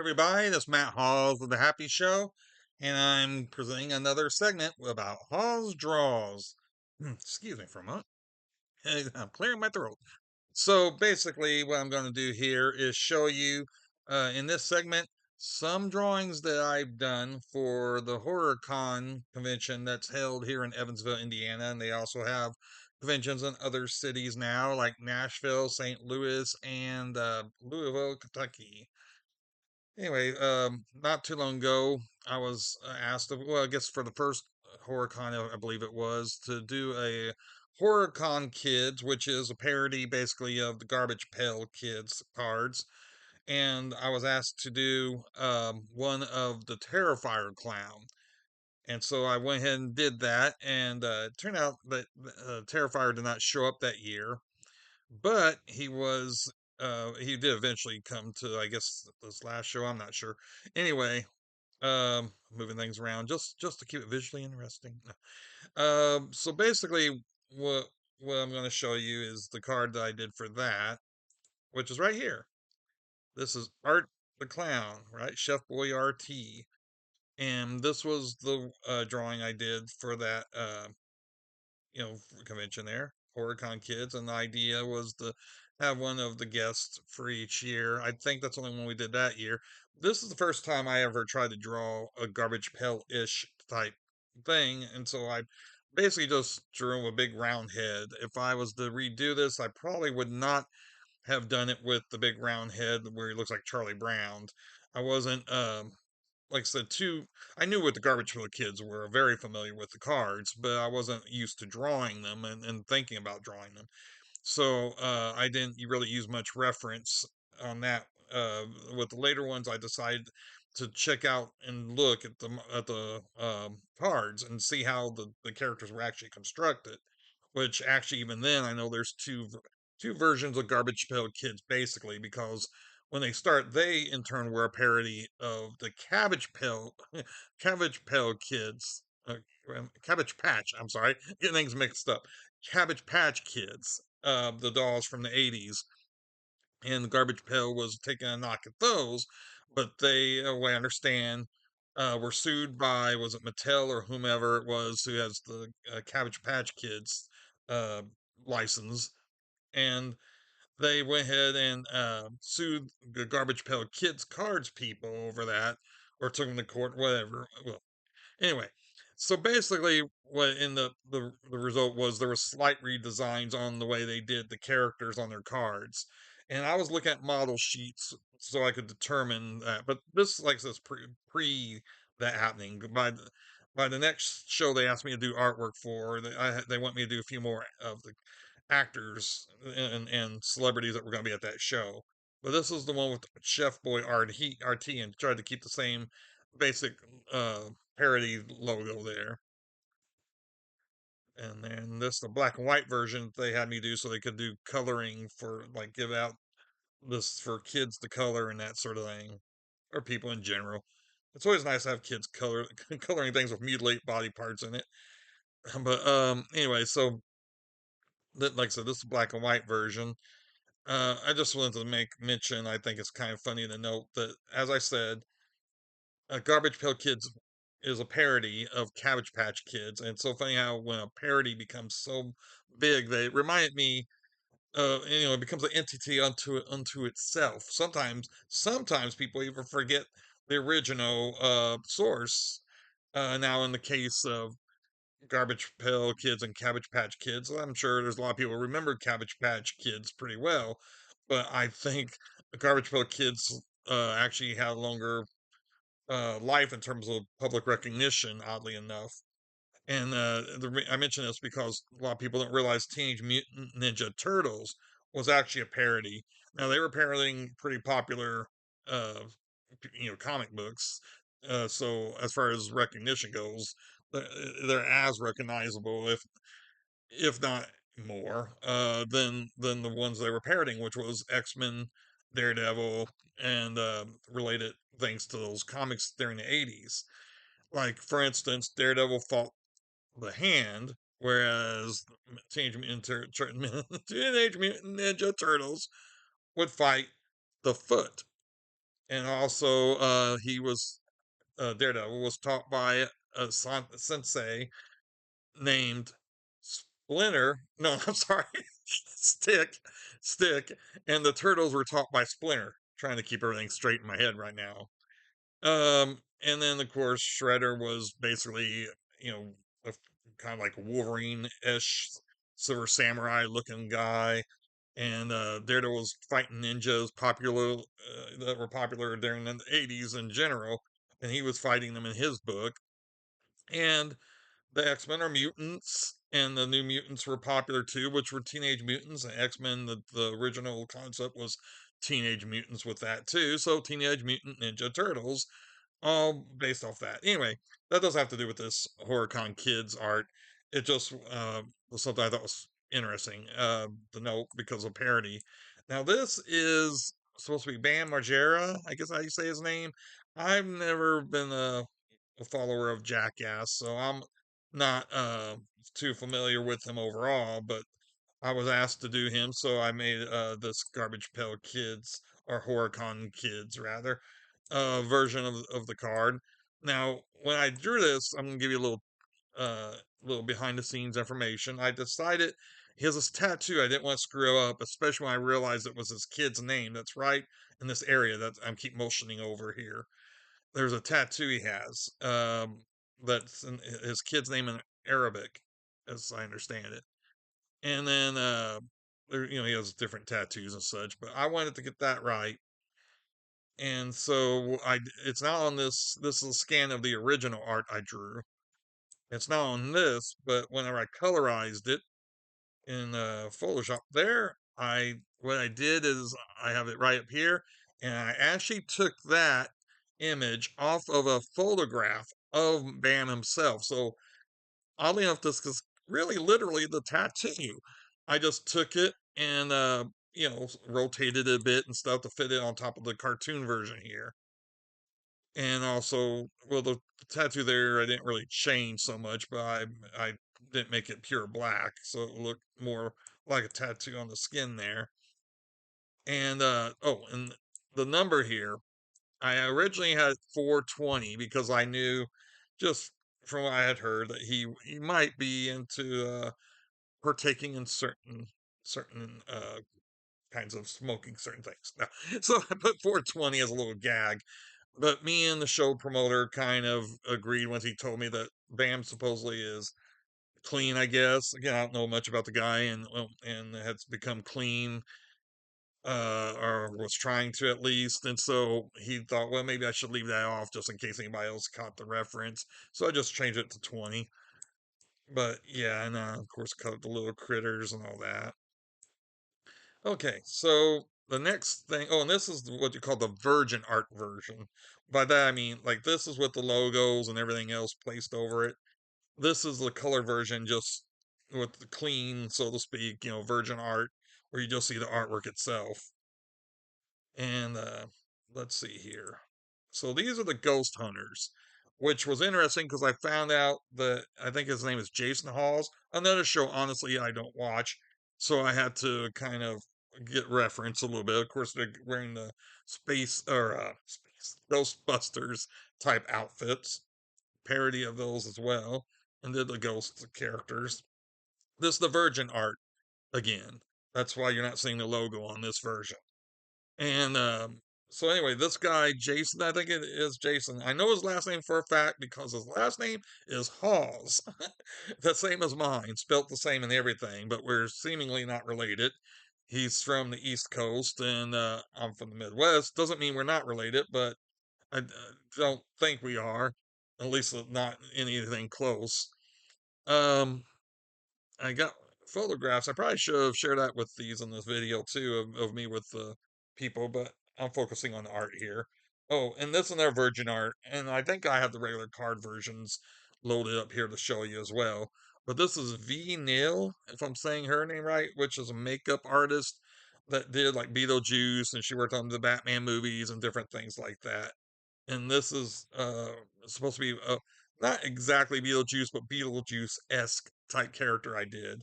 Everybody, this is MattHawes with the Happy Show, and I'm presenting another segment about Hawes Draws. Excuse me for a moment. I'm clearing my throat. So basically, what I'm going to do here is show you in this segment some drawings that I've done for the Horror Con convention that's held here in Evansville, Indiana, and they also have conventions in other cities now, like Nashville, St. Louis, and Louisville, Kentucky. Anyway, not too long ago, I was asked, well, I guess for the first HorrorCon, I believe it was, to do a Horror Con Kids, which is a parody basically of the Garbage Pail Kids cards. And I was asked to do one of the Terrifier Clown. And so I went ahead and did that. And it turned out that Terrifier did not show up that year, but he did eventually come to, I guess, this last show. I'm not sure. Anyway, moving things around just to keep it visually interesting. So basically, what I'm going to show you is the card that I did for that, which is right here. This is Art the Clown, right? Chef Boy RT, and this was the drawing I did for that convention there, Horror Con Kids, and the idea was to have one of the guests for each year. I think that's the only one we did that year. This is the first time I ever tried to draw a garbage pail-ish type thing, and so I basically just drew a big round head. If I was to redo this, I probably would not have done it with the big round head where he looks like Charlie Brown. I wasn't like I said, I knew what the Garbage Pail Kids were, very familiar with the cards, but I wasn't used to drawing them and thinking about drawing them. So I didn't really use much reference on that. With the later ones, I decided to check out and look at the cards and see how the characters were actually constructed. Which actually, even then, I know there's two versions of Garbage Pail Kids basically because when they start, they in turn were a parody of the Cabbage Pail Kids, Cabbage Patch. I'm sorry, getting things mixed up. Cabbage Patch Kids, the dolls from the '80s, and the Garbage Pail was taking a knock at those, but they, way I understand, were sued by, was it Mattel or whomever it was who has the Cabbage Patch Kids uh, license, and they went ahead and sued the Garbage Pail Kids cards people over that, or took them to court, whatever. Well, anyway, so basically, what in the result was there was slight redesigns on the way they did the characters on their cards, and I was looking at model sheets so I could determine that. But this, like I says, pre that happening. By the next show, they asked me to do artwork for. They want me to do a few more of the actors and celebrities that were going to be at that show. But this is the one with Chef Boy RT and tried to keep the same basic uh, parody logo there. And then this the black and white version they had me do so they could do coloring for like give out this for kids to color and that sort of thing, or people in general. It's always nice to have kids coloring things with mutilate body parts in it. But anyway, so like I said, this is the black and white version. I just wanted to make mention. I think it's kind of funny to note that, as I said, Garbage Pail Kids is a parody of Cabbage Patch Kids, and it's so funny how when a parody becomes so big, they reminded me. It becomes an entity unto itself. Sometimes people even forget the original source. Now, in the case of Garbage Pail Kids and Cabbage Patch Kids, I'm sure there's a lot of people who remember Cabbage Patch Kids pretty well, but I think Garbage Pail Kids actually had longer life in terms of public recognition, oddly enough. And I mention this because a lot of people don't realize Teenage Mutant Ninja Turtles was actually a parody. Now they were parodying pretty popular, uh, comic books. So as far as recognition goes, they're as recognizable, if not more, than the ones they were parodying, which was X-Men, Daredevil, and related things to those comics during the '80s. Like for instance, Daredevil fought the hand, whereas Teenage Mutant Ninja Turtles would fight the foot. And also, he was Daredevil was taught by a sensei named Splinter. No, I'm sorry, Stick, Stick, and the turtles were taught by Splinter. Trying to keep everything straight in my head right now. And then of course Shredder was basically, you know, a, kind of like Wolverine-ish, Silver Samurai looking guy. And Daredevil was fighting ninjas popular that were popular during the 80s in general, and he was fighting them in his book. And the X-Men are mutants, and the New Mutants were popular too, which were Teenage Mutants. And X-Men, the original concept was Teenage Mutants with that too. So Teenage Mutant Ninja Turtles, all based off that. Anyway, that doesn't have to do with this Horror Con Kids art. It just was something I thought was interesting to note because of parody. Now, this is supposed to be Bam Margera, I guess how you say his name. I've never been a follower of Jackass, so I'm not too familiar with him overall, but I was asked to do him, so I made this Garbage Pail Kids, or Horror Con Kids rather, version of the card. Now, when I drew this, I'm gonna give you a little behind the scenes information. I decided he has this tattoo I didn't want to screw up, especially when I realized it was his kid's name. That's right in this area that I'm keep motioning over here. There's a tattoo he has that's in his kid's name in Arabic, as I understand it. And then there, he has different tattoos and such, but I wanted to get that right. And so it's not on this. This is a scan of the original art I drew. It's not on this, but whenever I colorized it in Photoshop, there I what I did is I have it right up here, and I actually took that image off of a photograph of Bam himself. So oddly enough, this is really literally the tattoo. I just took it and rotated it a bit and stuff to fit it on top of the cartoon version here. And also, well, the tattoo there I didn't really change so much, but I didn't make it pure black, so it looked more like a tattoo on the skin there. And and the number here, I originally had 420 because I knew just from what I had heard that he might be into partaking in certain kinds of smoking certain things. No. So I put 420 as a little gag. But me and the show promoter kind of agreed once he told me that Bam supposedly is clean. I guess again, I don't know much about the guy, and has become clean, or was trying to at least. And so he thought, well, maybe I should leave that off just in case anybody else caught the reference. So I just changed it to 20. But yeah, and of course cut the little critters and all that. Okay, so the next thing, oh, and this is what you call the virgin art version. By that I mean, like, this is with the logos and everything else placed over it. This is the color version, just with the clean, so to speak, virgin art, where you just see the artwork itself. And let's see here. So these are the ghost hunters, which was interesting because I found out that I think his name is Jason Hawes. Another show, honestly, I don't watch, so I had to kind of get reference a little bit. Of course, they're wearing the space Ghostbusters type outfits, parody of those as well, and did the ghost characters. This is the Virgin art again. That's why you're not seeing the logo on this version. And so anyway, this guy Jason, I think it is Jason. I know his last name for a fact because his last name is Hawes, the same as mine, spelt the same and everything, but we're seemingly not related. He's from the East Coast, and I'm from the Midwest. Doesn't mean we're not related, but I don't think we are, at least not anything close. Um, I got photographs. I probably should have shared that with these in this video too of me with the people, but I'm focusing on the art here. Oh, and this is their virgin art, and I think I have the regular card versions loaded up here to show you as well. But this is V Nil, if I'm saying her name right, which is a makeup artist that did like Beetlejuice, and she worked on the Batman movies and different things like that. And this is supposed to be not exactly Beetlejuice, but Beetlejuice esque type character I did.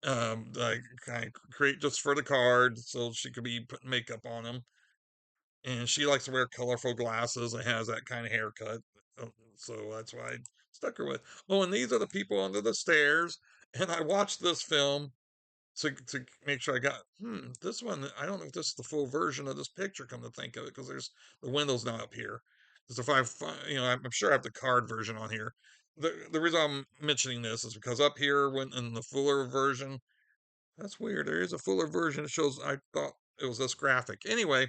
Like kind of create just for the card, so she could be putting makeup on him. and she likes to wear colorful glasses and has that kind of haircut. So that's why I stuck her with. Oh, and these are the people under the stairs. And I watched this film to make sure I got this one. I don't know if this is the full version of this picture. Come to think of it, because there's the window's not up here. Because if I find, I'm sure I have the card version on here. The reason I'm mentioning this is because up here, when in the fuller version, that's weird. There is a fuller version. It shows. I thought it was this graphic. Anyway,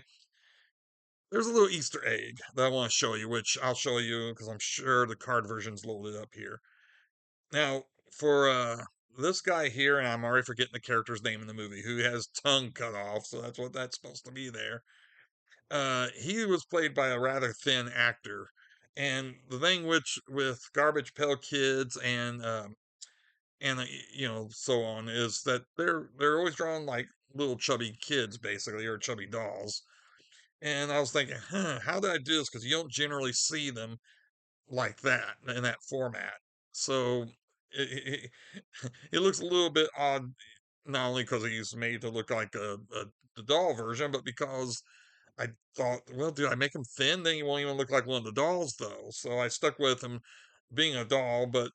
there's a little Easter egg that I want to show you, which I'll show you because I'm sure the card version's loaded up here. Now, for this guy here, and I'm already forgetting the character's name in the movie, who has tongue cut off, so that's what that's supposed to be there. He was played by a rather thin actor, and the thing which with Garbage Pail Kids and so on is that they're always drawn like little chubby kids basically, or chubby dolls. And I was thinking, how did I do this? Because you don't generally see them like that in that format. So it looks a little bit odd, not only because he's made to look like the doll version, but because I thought, well, do I make him thin? Then he won't even look like one of the dolls, though. So I stuck with him being a doll, but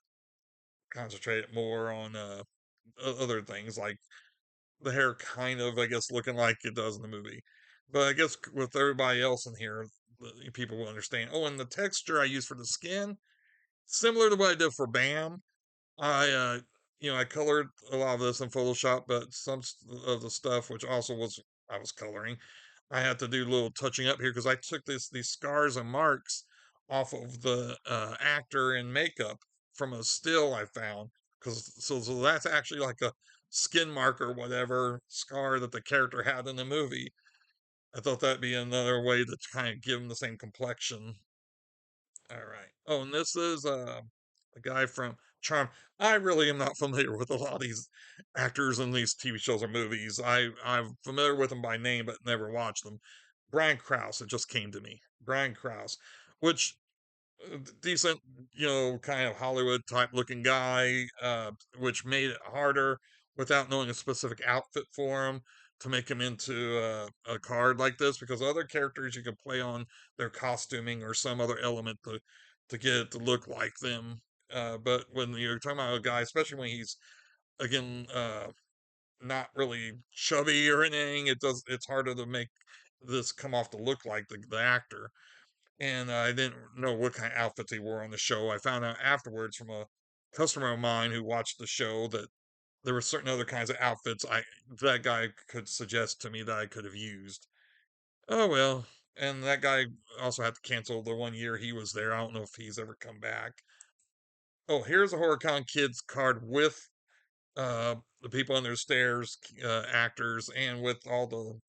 concentrated more on other things like the hair kind of, I guess, looking like it does in the movie. But I guess with everybody else in here, people will understand. Oh, and the texture I use for the skin, similar to what I did for Bam. I colored a lot of this in Photoshop, but some of the stuff, which also was I was coloring, I had to do a little touching up here because I took these scars and marks off of the actor in makeup from a still I found. Because so that's actually like a skin mark or whatever scar that the character had in the movie. I thought that'd be another way to kind of give him the same complexion. All right. Oh, and this is a guy from Charm. I really am not familiar with a lot of these actors in these TV shows or movies. I'm familiar with them by name, but never watched them. Brian Krause, it just came to me. Brian Krause, which decent, kind of Hollywood type looking guy, which made it harder without knowing a specific outfit for him to make him into a card like this, because other characters you can play on their costuming or some other element to get it to look like them. But when you're talking about a guy, especially when he's again not really chubby or anything, it's harder to make this come off to look like the actor. And I didn't know what kind of outfits he wore on the show. I found out afterwards from a customer of mine who watched the show that there were certain other kinds of outfits that guy could suggest to me that I could have used. Oh well. And that guy also had to cancel the 1 year he was there. I don't know if he's ever come back. Oh, here's a Horror Con Kids card with the people under the stairs, actors, and with all the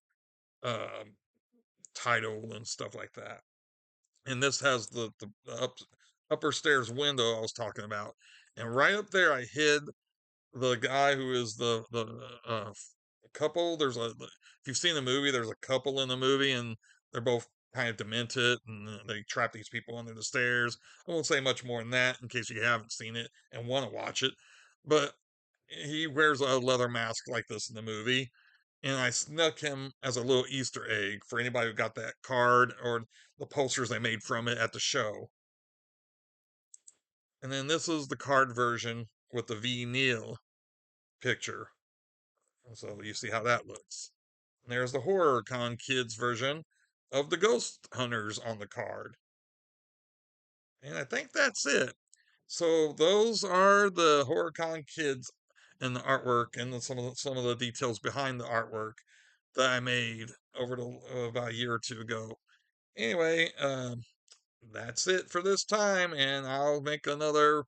title and stuff like that. And this has the upper stairs window I was talking about. And right up there, I hid the guy who is the couple. If you've seen the movie, there's a couple in the movie, and they're both kind of demented, and they trap these people under the stairs. I won't say much more than that in case you haven't seen it and want to watch it. But he wears a leather mask like this in the movie, and I snuck him as a little Easter egg for anybody who got that card or the posters they made from it at the show. And then this is the card version with the V Neil picture. So you see how that looks. And there's the Horror Con Kids version of the Ghost Hunters on the card. And I think that's it. So those are the Horror Con Kids and the artwork and some of the details behind the artwork that I made over about a year or two ago. Anyway, that's it for this time, and I'll make another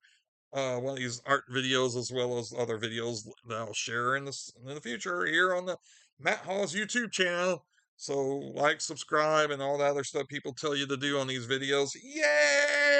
one of these art videos as well as other videos that I'll share in the future here on the MattHawes YouTube channel. So like, subscribe, and all the other stuff people tell you to do on these videos. Yay!